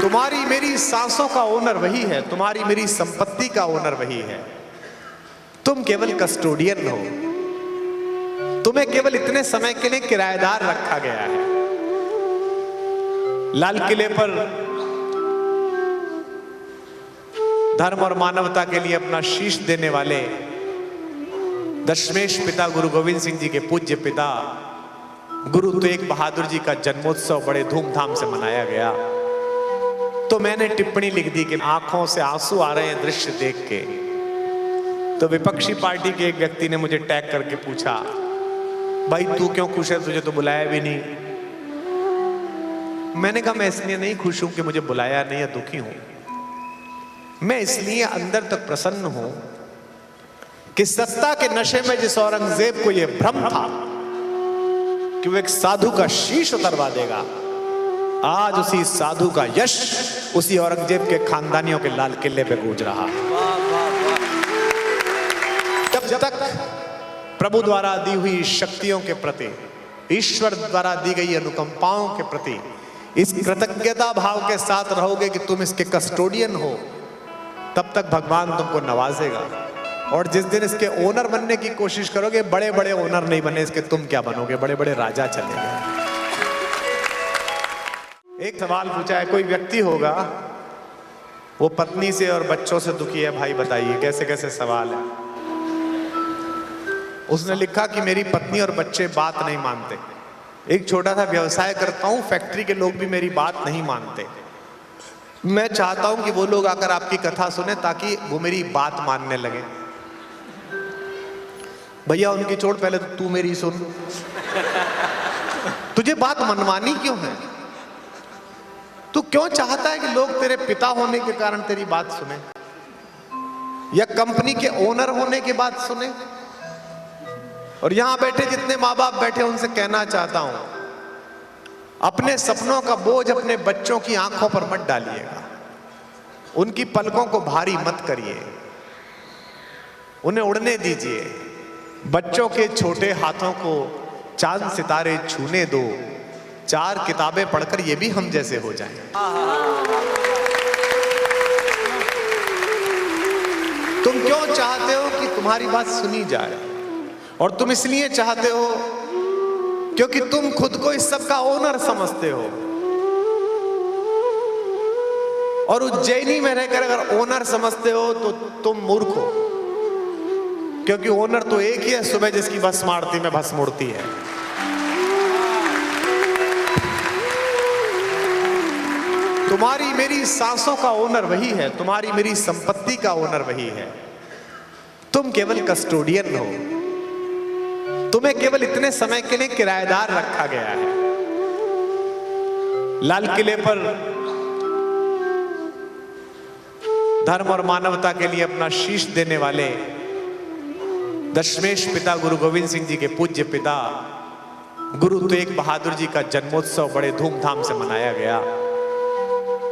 तुम्हारी मेरी सांसों का ओनर वही है, तुम्हारी मेरी संपत्ति का ओनर वही है। तुम केवल कस्टोडियन हो, तुम्हें केवल इतने समय के लिए किराएदार रखा गया है। लाल किले पर धर्म और मानवता के लिए अपना शीश देने वाले दशमेश पिता गुरु गोविंद सिंह जी के पूज्य पिता गुरु तेग बहादुर जी का जन्मोत्सव बड़े धूमधाम से मनाया गया। तो मैंने टिप्पणी लिख दी कि आंखों से आंसू आ रहे हैं दृश्य देख के। तो विपक्षी पार्टी के एक व्यक्ति ने मुझे टैग करके पूछा, भाई तू क्यों खुश है, तुझे तो बुलाया भी नहीं। मैंने कहा मैं इसलिए नहीं खुश हूं कि मुझे बुलाया नहीं या दुखी हूं, मैं इसलिए अंदर तक प्रसन्न हूं कि सत्ता के नशे में जिस औरंगजेब को यह भ्रम था कि वो एक साधु का शीश उतरवा देगा, आज उसी साधु का यश उसी औरंगजेब के खानदानियों के लाल किले पे गूंज रहा। जब तक प्रभु द्वारा दी हुई शक्तियों के प्रति, ईश्वर द्वारा दी गई अनुकंपाओं के प्रति इस कृतज्ञता भाव के साथ रहोगे कि तुम इसके कस्टोडियन हो, तब तक भगवान तुमको नवाजेगा। और जिस दिन इसके ओनर बनने की कोशिश करोगे, बड़े बड़े ओनर नहीं बने इसके, तुम क्या बनोगे, बड़े बड़े राजा चले गए। एक सवाल पूछा है, कोई व्यक्ति होगा वो पत्नी से और बच्चों से दुखी है, भाई बताइए कैसे कैसे सवाल है। उसने लिखा कि मेरी पत्नी और बच्चे बात नहीं मानते, एक छोटा सा व्यवसाय करता हूं, फैक्ट्री के लोग भी मेरी बात नहीं मानते, मैं चाहता हूं कि वो लोग आकर आपकी कथा सुने ताकि वो मेरी बात मानने लगे। भैया उनकी छोड़, पहले तो तू मेरी सुन। तुझे बात मनवानी क्यों है? तू क्यों चाहता है कि लोग तेरे पिता होने के कारण तेरी बात सुने या कंपनी के ओनर होने के बाद सुने? और यहां बैठे जितने माँ बाप बैठे उनसे कहना चाहता हूं, अपने सपनों का बोझ अपने बच्चों की आंखों पर मत डालिएगा, उनकी पलकों को भारी मत करिए, उन्हें उड़ने दीजिए। बच्चों के छोटे हाथों को चांद सितारे छूने दो, 4 किताबें पढ़कर ये भी हम जैसे हो जाएं। तुम क्यों चाहते हो कि तुम्हारी बात सुनी जाए? और तुम इसलिए चाहते हो क्योंकि तुम खुद को इस सब का ओनर समझते हो। और उज्जैनी में रहकर अगर ओनर समझते हो तो तुम मूर्ख हो, क्योंकि ओनर तो एक ही है, सुबह जिसकी भस्म आरती में भस्म उड़ती है। तुम्हारी मेरी सांसों का ओनर वही है, तुम्हारी मेरी संपत्ति का ओनर वही है। तुम केवल कस्टोडियन हो, तुम्हें केवल इतने समय के लिए किराएदार रखा गया है। लाल किले पर धर्म और मानवता के लिए अपना शीश देने वाले दशमेश पिता गुरु गोविंद सिंह जी के पूज्य पिता गुरु तेग बहादुर जी का जन्मोत्सव बड़े धूमधाम से मनाया गया।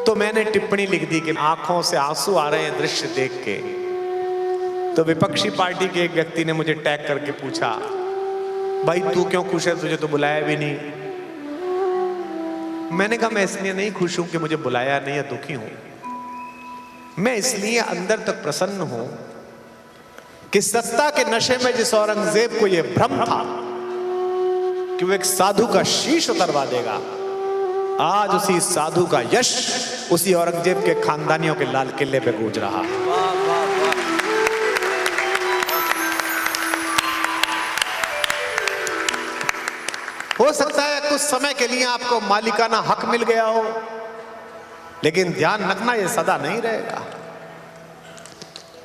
तो मैंने टिप्पणी लिख दी कि आंखों से आंसू आ रहे हैं दृश्य देख के। तो विपक्षी पार्टी के एक व्यक्ति ने मुझे टैग करके पूछा, भाई तू क्यों खुश है, तुझे तो बुलाया भी नहीं। मैंने कहा मैं इसलिए नहीं खुश हूं कि मुझे बुलाया नहीं या दुखी हूं, मैं इसलिए अंदर तक प्रसन्न हूं कि सत्ता के नशे में जिस औरंगजेब को यह भ्रम था कि वो एक साधु का शीश उतरवा देगा, आज उसी साधु का यश उसी औरंगजेब के खानदानियों के लाल किले पे गूंज रहा। हो सकता है कुछ समय के लिए आपको मालिकाना हक मिल गया हो, लेकिन ध्यान रखना यह सदा नहीं रहेगा।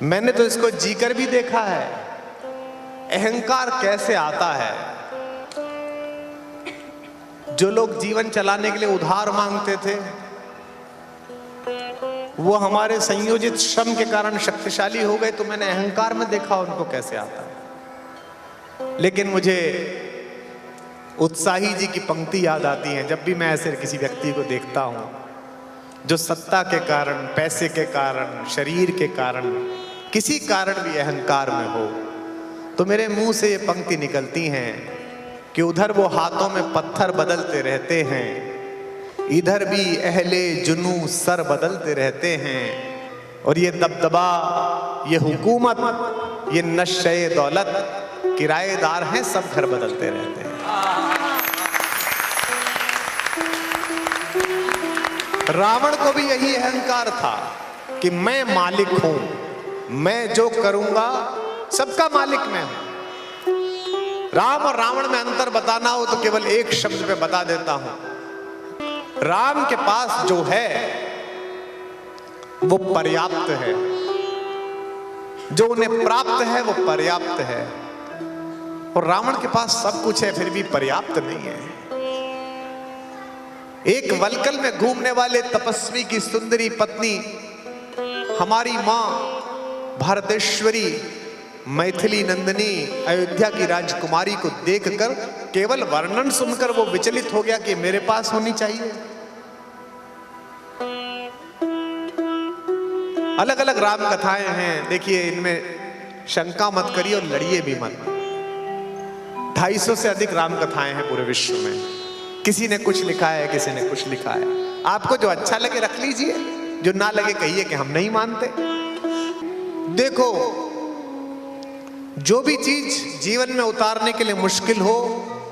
मैंने तो इसको जीकर भी देखा है, अहंकार कैसे आता है। जो लोग जीवन चलाने के लिए उधार मांगते थे, वो हमारे संयोजित श्रम के कारण शक्तिशाली हो गए, तो मैंने अहंकार में देखा उनको कैसे आता है। लेकिन मुझे उत्साही जी की पंक्ति याद आती है जब भी मैं ऐसे किसी व्यक्ति को देखता हूं जो सत्ता के कारण, पैसे के कारण, शरीर के कारण, किसी कारण भी अहंकार में हो, तो मेरे मुंह से ये पंक्ति निकलती हैं कि उधर वो हाथों में पत्थर बदलते रहते हैं, इधर भी अहले जुनू सर बदलते रहते हैं, और ये दबदबा, ये हुकूमत, ये नशे दौलत, किराएदार हैं, सब घर बदलते रहते हैं। रावण को भी यही अहंकार था कि मैं मालिक हूं, मैं जो करूंगा सबका मालिक मैं हूं। राम और रावण में अंतर बताना हो तो केवल एक शब्द पे बता देता हूं। राम के पास जो है वो पर्याप्त है, जो उन्हें प्राप्त है वो पर्याप्त है, और रावण के पास सब कुछ है फिर भी पर्याप्त नहीं है। एक वलकल में घूमने वाले तपस्वी की सुंदरी पत्नी हमारी मां भारतेश्वरी मैथिली नंदिनी अयोध्या की राजकुमारी को देखकर केवल वर्णन सुनकर वो विचलित हो गया कि मेरे पास होनी चाहिए। अलग अलग राम कथाएं हैं, देखिए इनमें शंका मत करिए और लड़िए भी मत। 250 से अधिक राम कथाएं हैं पूरे विश्व में, किसी ने कुछ लिखा है, किसी ने कुछ लिखा है। आपको जो अच्छा लगे रख लीजिए, जो ना लगे कहिए कि हम नहीं मानते। देखो, जो भी चीज जीवन में उतारने के लिए मुश्किल हो,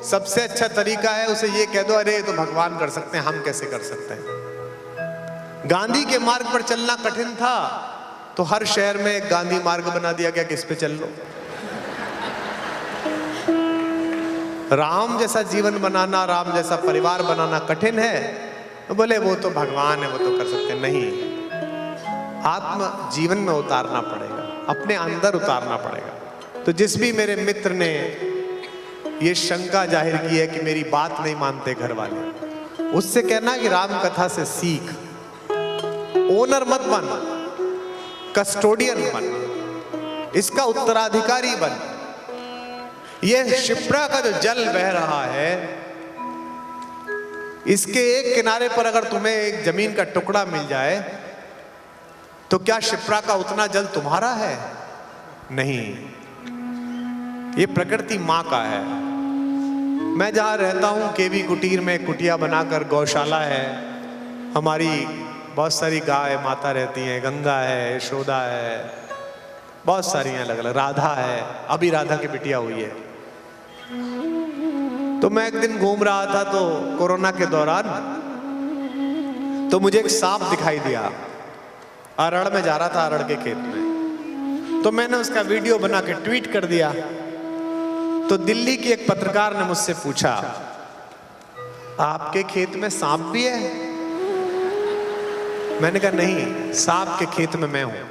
सबसे अच्छा तरीका है उसे ये कह दो, अरे तो भगवान कर सकते हैं, हम कैसे कर सकते हैं। गांधी के मार्ग पर चलना कठिन था तो हर शहर में एक गांधी मार्ग बना दिया गया कि इस पे चल लो। राम जैसा जीवन बनाना, राम जैसा परिवार बनाना कठिन है, तो बोले वो तो भगवान है, वो तो कर सकते हैं। नहीं, आत्म जीवन में उतारना पड़ेगा, अपने अंदर उतारना पड़ेगा। तो जिस भी मेरे मित्र ने ये शंका जाहिर की है कि मेरी बात नहीं मानते घर वाले, उससे कहना कि राम कथा से सीख, ओनर मत बन, कस्टोडियन बन, इसका उत्तराधिकारी बन। यह शिप्रा का जो जल बह रहा है, इसके एक किनारे पर अगर तुम्हें एक जमीन का टुकड़ा मिल जाए तो क्या शिप्रा का उतना जल तुम्हारा है? नहीं, ये प्रकृति मां का है। मैं जहां रहता हूं केवी कुटीर में कुटिया बनाकर गौशाला है, हमारी बहुत सारी गाय माता रहती हैं, गंगा है, यशोदा है, बहुत सारी हैं अलग अलग, राधा है, अभी राधा की बिटिया हुई है। तो मैं एक दिन घूम रहा था तो कोरोना के दौरान, तो मुझे एक सांप दिखाई दिया। अरड़ में जा रहा था, अरड़ के खेत में, तो मैंने उसका वीडियो बना के ट्वीट कर दिया। तो दिल्ली की एक पत्रकार ने मुझसे पूछा, आपके खेत में सांप भी है? मैंने कहा नहीं, सांप के खेत में मैं हूं।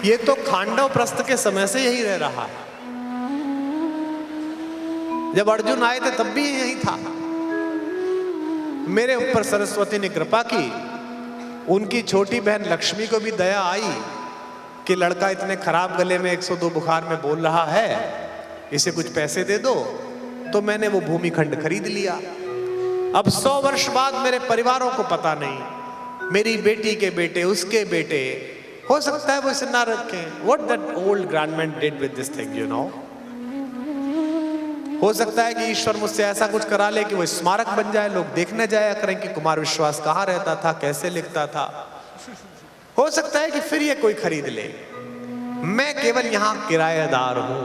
ये तो खांडव प्रस्थ के समय से यही रह रहा है। जब अर्जुन आए थे तब भी यही था। मेरे ऊपर सरस्वती ने कृपा की, उनकी छोटी बहन लक्ष्मी को भी दया आई कि लड़का इतने खराब गले में 102 बुखार में बोल रहा है, इसे कुछ पैसे दे दो। तो मैंने वो भूमि खंड खरीद लिया। अब 100 वर्ष बाद मेरे परिवारों को पता नहीं, मेरी बेटी के बेटे, उसके बेटे, हो सकता है वो इसे ना रखें। What that old grandman did with this thing, you know? हो सकता है कि ईश्वर मुझसे ऐसा कुछ करा ले कि वो स्मारक बन जाए, लोग देखने जाया करें कि कुमार विश्वास कहाँ रहता था, कैसे लिखता था। हो सकता है कि फिर ये कोई खरीद ले। मैं केवल यहां किराएदार हूं,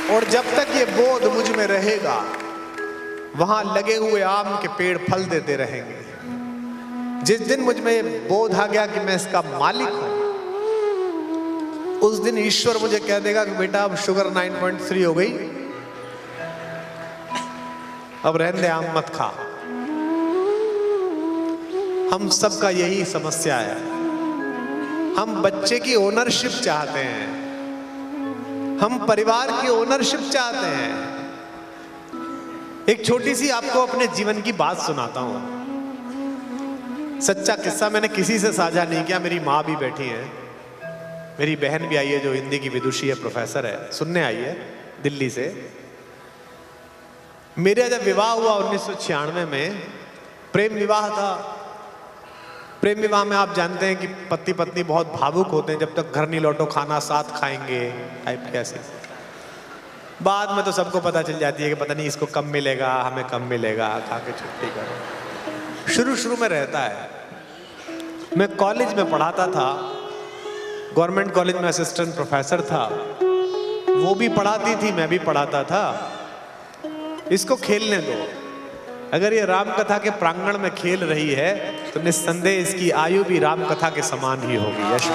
और जब तक ये बोध मुझ में रहेगा, वहां लगे हुए आम के पेड़ फल देते रहेंगे। जिस दिन मुझ में ये बोध आ गया कि मैं इसका मालिक हूं, उस दिन ईश्वर मुझे कह देगा कि बेटा अब शुगर 9.3 हो गई, अब रहने दे, आम मत खा। हम सबका यही समस्या है। हम बच्चे की ओनरशिप चाहते हैं, हम परिवार की ओनरशिप चाहते हैं। एक छोटी सी आपको अपने जीवन की बात सुनाता हूं, सच्चा किस्सा। मैंने किसी से साझा नहीं किया। मेरी माँ भी बैठी है, मेरी बहन भी आई है जो हिंदी की विदुषी है, प्रोफेसर है, सुनने आई है दिल्ली से। मेरा जब विवाह हुआ 1996 में, प्रेम विवाह था, प्रेम विवाह में आप जानते हैं कि पति पत्नी बहुत भावुक होते हैं, जब तक घर नहीं लौटो खाना साथ खाएंगे टाइप कैसे। बाद में तो सबको पता चल जाती है कि पता नहीं इसको कम मिलेगा, हमें कम मिलेगा, खा के छुट्टी करो। शुरू शुरू में रहता है। मैं कॉलेज में पढ़ाता था, गवर्नमेंट कॉलेज में असिस्टेंट प्रोफेसर था, वो भी पढ़ाती थी, मैं भी पढ़ाता था। इसको खेलने दो। अगर ये राम कथा के प्रांगण में खेल रही है तो निस्संदेह इसकी आयु भी राम कथा के समान ही होगी। यश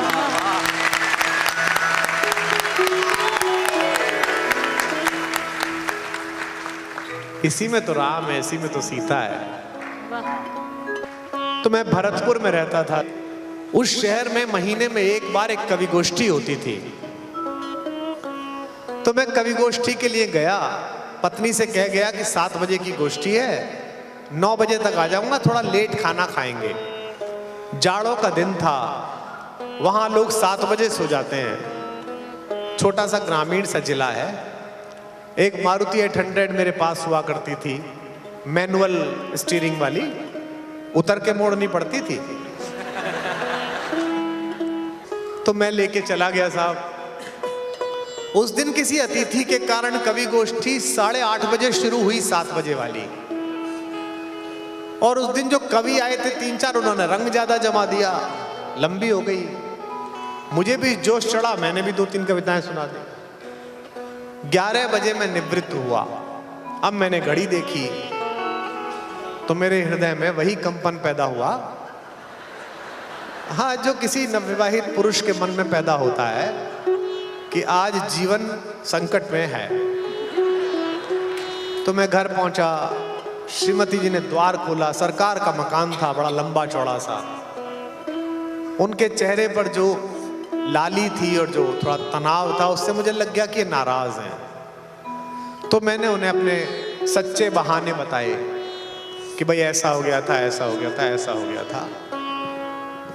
इसी में तो राम है, इसी में तो सीता है। तो मैं भरतपुर में रहता था। उस शहर में महीने में एक बार एक कवि गोष्ठी होती थी। तो मैं कवि गोष्ठी के लिए गया, पत्नी से कह गया कि 7 बजे की गोष्ठी है, 9 बजे तक आ जाऊंगा, थोड़ा लेट खाना खाएंगे। जाड़ों का दिन था, वहां लोग 7 बजे सो जाते हैं। छोटा सा ग्रामीण सा जिला है। एक मारुति 800 मेरे पास हुआ करती थी, मैनुअल स्टीयरिंग वाली, उतर के मोड़नी पड़ती थी। तो मैं लेके चला गया साहब। उस दिन किसी अतिथि के कारण कवि गोष्ठी 8:30 बजे शुरू हुई, 7 बजे वाली। और उस दिन जो कवि आए थे 3-4, उन्होंने रंग ज्यादा जमा दिया, लंबी हो गई। मुझे भी जोश चढ़ा, मैंने भी 2-3 कविताएं सुना दी। 11 बजे मैं निवृत्त हुआ। अब मैंने घड़ी देखी तो मेरे हृदय में वही कंपन पैदा हुआ, हाँ, जो किसी नवविवाहित पुरुष के मन में पैदा होता है कि आज जीवन संकट में है। तो मैं घर पहुंचा, श्रीमती जी ने द्वार खोला। सरकार का मकान था, बड़ा लंबा चौड़ा सा। उनके चेहरे पर जो लाली थी और जो थोड़ा तनाव था, उससे मुझे लग गया कि ये नाराज हैं। तो मैंने उन्हें अपने सच्चे बहाने बताए कि भाई ऐसा हो गया था, ऐसा हो गया था, ऐसा हो गया था।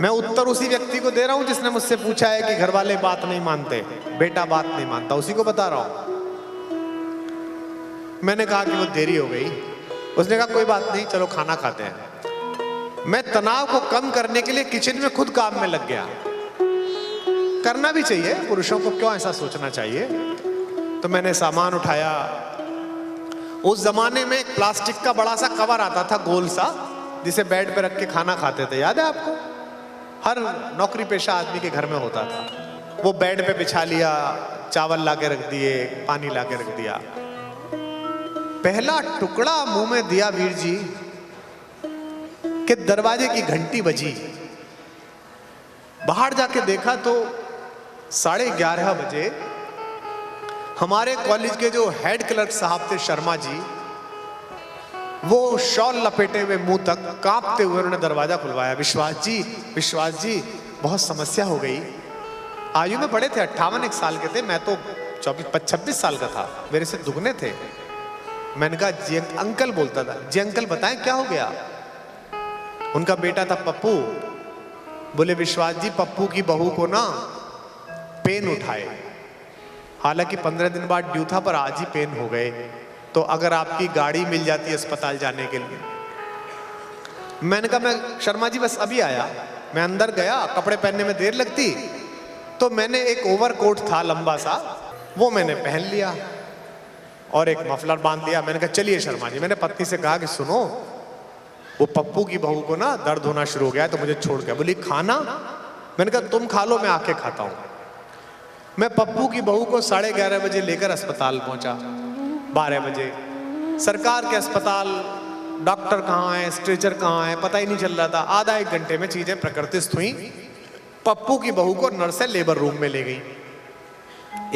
मैं उत्तर उसी व्यक्ति को दे रहा हूं जिसने मुझसे पूछा है कि घर वाले बात नहीं मानते, बेटा बात नहीं मानता, उसी को बता रहा हूं। मैंने कहा कि वो देरी हो गई। उसने कहा कोई बात नहीं, चलो खाना खाते हैं। मैं तनाव को कम करने के लिए किचन में खुद काम में लग गया। करना भी चाहिए, पुरुषों को क्यों ऐसा सोचना चाहिए। तो मैंने सामान उठाया। उस जमाने में एक प्लास्टिक का बड़ा सा कवर आता था, गोल सा, जिसे बेड पे रख के खाना खाते थे, याद है आपको? हर नौकरी पेशा आदमी के घर में होता था। वो बेड पे बिछा लिया, चावल ला के रख दिए, पानी ला के रख दिया। पहला टुकड़ा मुंह में दिया वीर जी कि दरवाजे की घंटी बजी। बाहर जाके देखा तो 11:30 बजे हमारे कॉलेज के जो हेड क्लर्क साहब थे, शर्मा जी, वो शॉल लपेटे हुए मुंह तक कांपते हुए उन्होंने दरवाजा खुलवाया। विश्वास जी, बहुत समस्या हो गई। आयु में बड़े थे, 58 साल के थे, मैं तो 24-26 साल का था, मेरे से दुगने थे। मैंने कहा जी अंकल, बोलता था, जी अंकल बताएं क्या हो गया। उनका बेटा था पप्पू। बोले विश्वास जी, पप्पू की बहू को ना पेन उठाए, हालांकि 15 दिन बाद ड्यू था, पर आज ही पेन हो गए, तो अगर आपकी गाड़ी मिल जाती है अस्पताल जाने के लिए। मैंने कहा मैं शर्मा जी बस अभी आया। मैं अंदर गया, कपड़े पहनने में देर लगती, तो मैंने एक ओवरकोट था लंबा सा, वो मैंने पहन लिया और एक मफलर बांध लिया। मैंने कहा चलिए शर्मा जी। मैंने पत्नी से कहा कि सुनो, वो पप्पू की बहू को ना दर्द होना शुरू हो गया है, तो मुझे छोड़ गया। बोली खाना? मैंने कहा तुम खा लो, मैं आके खाता हूं। मैं पप्पू की बहू को 11:30 बजे लेकर अस्पताल पहुंचा। 12 बजे सरकार के अस्पताल, डॉक्टर कहाँ है, स्ट्रेचर कहाँ है, पता ही नहीं चल रहा था। आधा 1 घंटे में चीजें प्रकृतिस्थ हुई। पप्पू की बहू को नर्सें लेबर रूम में ले गई।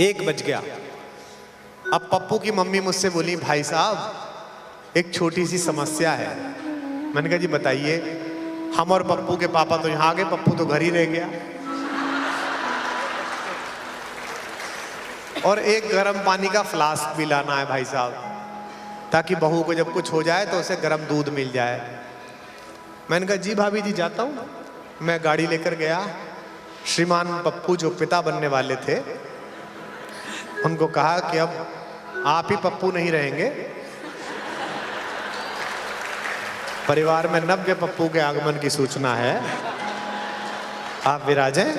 1 बज गया। अब पप्पू की मम्मी मुझसे बोली भाई साहब एक छोटी सी समस्या है। मैंने कहा जी बताइए। हम और पप्पू के पापा तो यहाँ आ गए, पप्पू तो घर ही रह गया। और एक गर्म पानी का फ्लास्क भी लाना है भाई साहब, ताकि बहू को जब कुछ हो जाए तो उसे गर्म दूध मिल जाए। मैंने कहा जी भाभी जी जाता हूँ। मैं गाड़ी लेकर गया। श्रीमान पप्पू जो पिता बनने वाले थे, उनको कहा कि अब आप ही पप्पू नहीं रहेंगे, परिवार में नव्य पप्पू के आगमन की सूचना है। आप विराजें।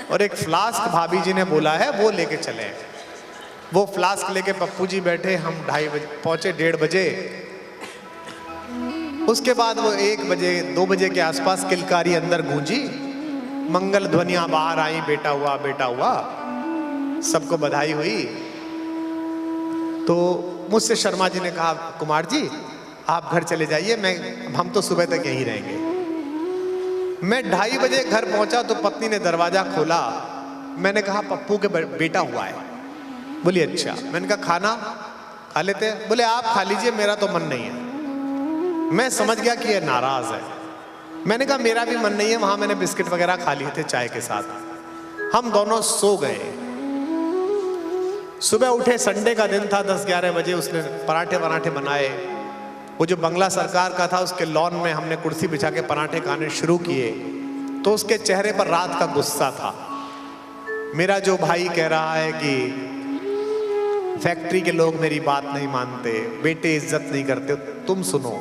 और एक फ्लास्क भाभी जी ने बोला है वो लेके चले। वो फ्लास्क लेके पप्पू जी बैठे, हम 2:30 बजे पहुंचे, 1:30 बजे। उसके बाद वो 1 बजे 2 बजे के आसपास किलकारी अंदर गूंजी, मंगल ध्वनियां बाहर आई, बेटा हुआ बेटा हुआ, सबको बधाई हुई। तो मुझसे शर्मा जी ने कहा, कुमार जी आप घर चले जाइए, हम तो सुबह तक यहीं रहेंगे। मैं 2:30 बजे घर पहुंचा तो पत्नी ने दरवाजा खोला। मैंने कहा पप्पू के बेटा हुआ है। बोली अच्छा। मैंने कहा खाना खा लेते हैं? बोले आप खा लीजिए, मेरा तो मन नहीं है। मैं समझ गया कि ये नाराज है। मैंने कहा मेरा भी मन नहीं है। वहां मैंने बिस्किट वगैरह खा लिए थे चाय के साथ। हम दोनों सो गए। सुबह उठे, संडे का दिन था, 10-11 बजे उसने पराठे वराठे बनाए। वो जो बंगला सरकार का था उसके लॉन में हमने कुर्सी बिछा के पराठे खाने शुरू किए। तो उसके चेहरे पर रात का गुस्सा था। मेरा जो भाई कह रहा है कि फैक्ट्री के लोग मेरी बात नहीं मानते, बेटे इज्जत नहीं करते, तुम सुनो।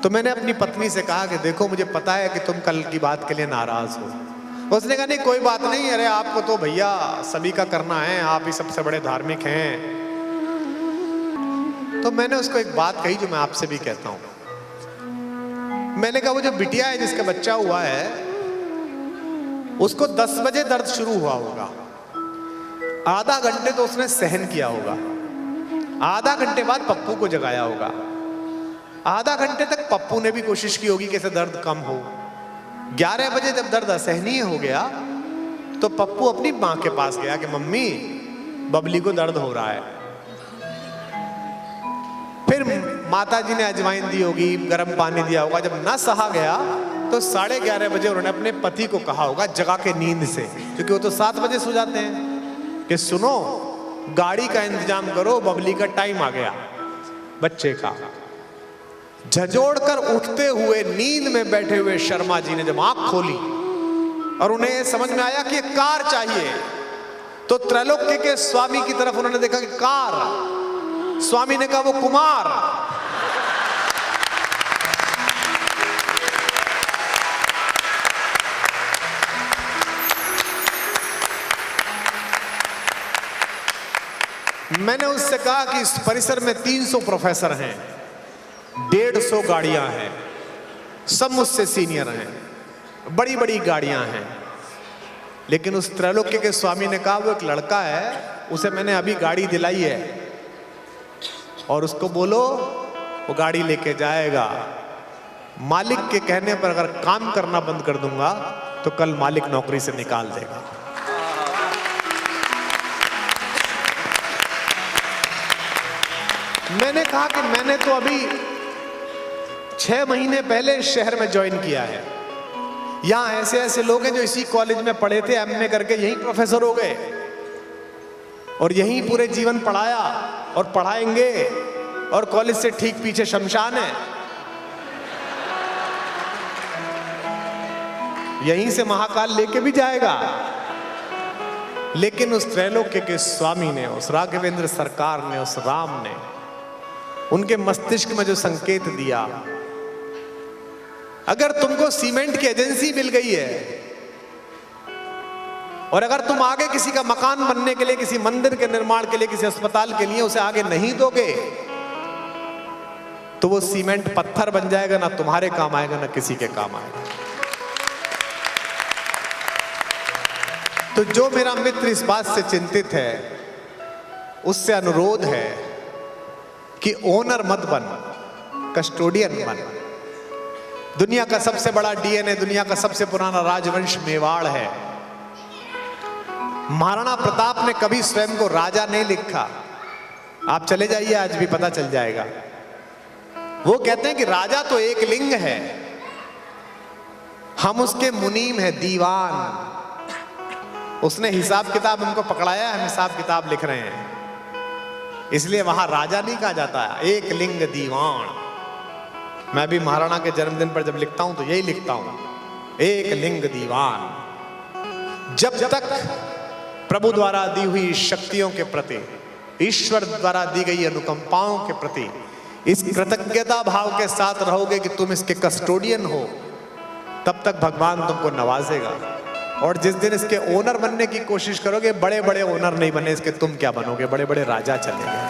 तो मैंने अपनी पत्नी से कहा कि देखो मुझे पता है कि तुम कल की बात के लिए नाराज हो। उसने कहा नहीं कोई बात नहीं, अरे आपको तो भैया सभी का करना है, आप ही सबसे बड़े धार्मिक हैं। तो मैंने उसको एक बात कही जो मैं आपसे भी कहता हूं। मैंने कहा वो जो बिटिया है जिसका बच्चा हुआ है उसको 10 बजे दर्द शुरू हुआ होगा, आधा घंटे तो उसने सहन किया होगा, आधा घंटे बाद पप्पू को जगाया होगा, आधा घंटे तक पप्पू ने भी कोशिश की होगी कैसे दर्द कम हो। 11 बजे जब दर्द असहनीय हो गया तो पप्पू अपनी मां के पास गया कि मम्मी बबली को दर्द हो रहा है। फिर माता जी ने अजवाइन दी होगी, गर्म पानी दिया होगा। जब ना सहा गया तो 11:30 बजे उन्होंने अपने पति को कहा होगा जगा के नींद से, क्योंकि वो तो 7 बजे सो जाते हैं, कि सुनो गाड़ी का इंतजाम करो, बबली का टाइम आ गया बच्चे का। झजोड़ कर उठते हुए नींद में बैठे हुए शर्मा जी ने जब आंख खोली और उन्हें समझ में आया कि कार चाहिए, तो त्रैलोक्य के स्वामी की तरफ उन्होंने देखा कि कार। स्वामी ने कहा वो कुमार। मैंने उससे कहा कि इस परिसर में 300 प्रोफेसर हैं, 150 गाड़ियां हैं, सब मुझसे सीनियर हैं, बड़ी बड़ी गाड़ियां हैं, लेकिन उस त्रैलोक्य के स्वामी ने कहा वो एक लड़का है, उसे मैंने अभी गाड़ी दिलाई है और उसको बोलो वो गाड़ी लेके जाएगा। मालिक के कहने पर अगर काम करना बंद कर दूंगा तो कल मालिक नौकरी से निकाल देगा। मैंने कहा कि मैंने तो अभी 6 महीने पहले शहर में ज्वाइन किया है, यहां ऐसे ऐसे लोग हैं जो इसी कॉलेज में पढ़े थे, एमए करके यहीं प्रोफेसर हो गए और यहीं पूरे जीवन पढ़ाया और पढ़ाएंगे, और कॉलेज से ठीक पीछे शमशान है, यहीं से महाकाल लेके भी जाएगा। लेकिन उस त्रैलोक्य के स्वामी ने, उस राघवेंद्र सरकार ने, उस राम ने उनके मस्तिष्क में जो संकेत दिया, अगर तुमको सीमेंट की एजेंसी मिल गई है और अगर तुम आगे किसी का मकान बनने के लिए, किसी मंदिर के निर्माण के लिए, किसी अस्पताल के लिए उसे आगे नहीं दोगे तो वो सीमेंट पत्थर बन जाएगा, ना तुम्हारे काम आएगा ना किसी के काम आएगा। तो जो मेरा मित्र इस बात से चिंतित है उससे अनुरोध है कि ओनर मत बन, कस्टोडियन बन। दुनिया का सबसे बड़ा डीएनए, दुनिया का सबसे पुराना राजवंश मेवाड़ है। महाराणा प्रताप ने कभी स्वयं को राजा नहीं लिखा, आप चले जाइए आज भी पता चल जाएगा। वो कहते हैं कि राजा तो एक लिंग है, हम उसके मुनीम है, दीवान। उसने हिसाब किताब हमको पकड़ाया, हम हिसाब किताब लिख रहे हैं, इसलिए वहां राजा नहीं कहा जाता, एक लिंग दीवान। मैं भी महाराणा के जन्मदिन पर जब लिखता हूं तो यही लिखता हूं, एक लिंग दीवान। जब तक प्रभु द्वारा दी हुई शक्तियों के प्रति, ईश्वर द्वारा दी गई अनुकंपाओं के प्रति इस कृतज्ञता भाव के साथ रहोगे कि तुम इसके कस्टोडियन हो, तब तक भगवान तुमको नवाजेगा। और जिस दिन इसके ओनर बनने की कोशिश करोगे, बड़े बड़े ओनर नहीं बने इसके, तुम क्या बनोगे? बड़े बड़े राजा चले गए।